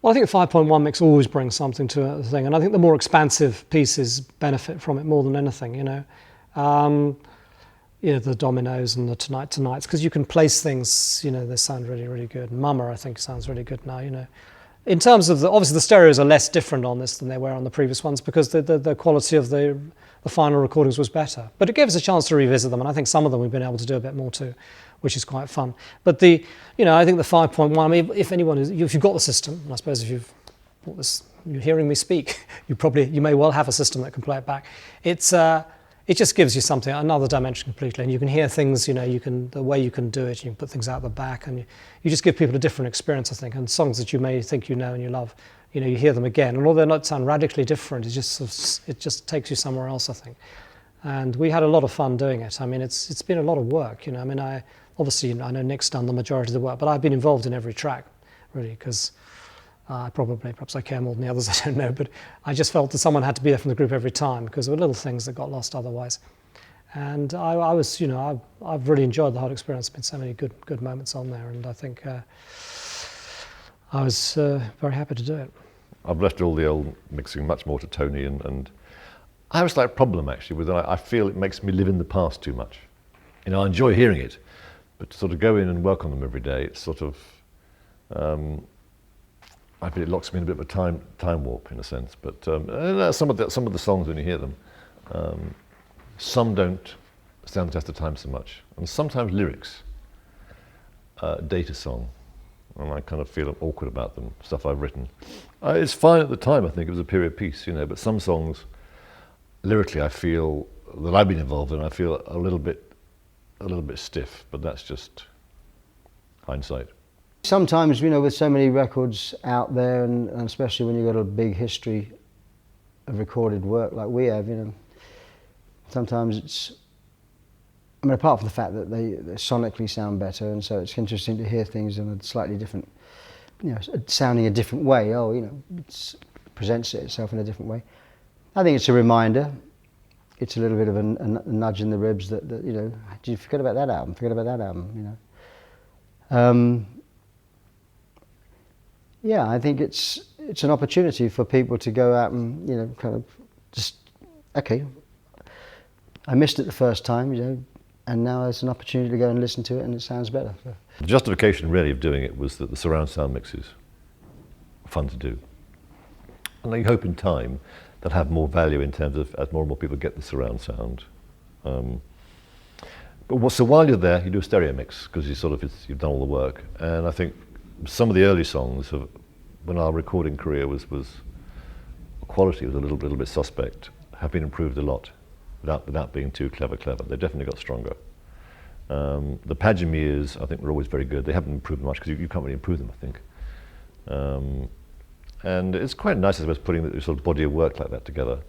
Well, I think the 5.1 mix always brings something to the thing, and I think the more expansive pieces benefit from it more than anything, the dominoes and the tonights, because you can place things, they sound really, really good. Mama, I think, sounds really good now, In terms of obviously the stereos are less different on this than they were on the previous ones because the quality of the final recordings was better. But it gave us a chance to revisit them, and I think some of them we've been able to do a bit more too, which is quite fun. But I think the 5.1, I mean, if you've got the system, and I suppose if you've bought this, you're hearing me speak, you may well have a system that can play it back. It just gives you something, another dimension completely, and you can hear things, the way you can do it, you can put things out the back, and you just give people a different experience, I think, and songs that you may think you know and you love, you hear them again, and although they not sound radically different, it just takes you somewhere else, I think. And we had a lot of fun doing it. I mean, it's been a lot of work, I mean, I know Nick's done the majority of the work, but I've been involved in every track, really, because perhaps I care more than the others, I don't know, but I just felt that someone had to be there from the group every time because there were little things that got lost otherwise. And I've really enjoyed the whole experience. There's been so many good moments on there, and I think I was very happy to do it. I've left all the old mixing much more to Tony, and I have a slight problem actually with it. I feel it makes me live in the past too much. I enjoy hearing it, but to sort of go in and work on them every day, it's sort of I feel it locks me in a bit of a time warp in a sense. But some of the songs when you hear them, some don't stand the test of time so much, and sometimes lyrics date a song, and I kind of feel awkward about them. Stuff I've written, it's fine at the time. I think it was a period piece, but some songs lyrically I feel that I've been involved in, I feel a little bit stiff, but that's just hindsight. Sometimes, with so many records out there, and especially when you've got a big history of recorded work like we have, sometimes it's, apart from the fact that they sonically sound better, and so it's interesting to hear things in a slightly different, sounding a different way. It presents itself in a different way. I think it's a reminder. It's a little bit of a nudge in the ribs that did you forget about that album? Forget about that album, Yeah, I think it's an opportunity for people to go out and kind of just, okay, I missed it the first time, and now it's an opportunity to go and listen to it, and it sounds better. So. The justification really of doing it was that the surround sound mixes are fun to do, and I hope in time they'll have more value in terms of as more and more people get the surround sound. So while you're there, you do a stereo mix because you've done all the work, and I think some of the early songs when our recording career was quality was a little bit suspect, have been improved a lot without being too clever. They definitely got stronger. The Pagimiers, I think, were always very good. They haven't improved much because you can't really improve them, I think. And it's quite nice, I suppose, putting the sort of body of work like that together.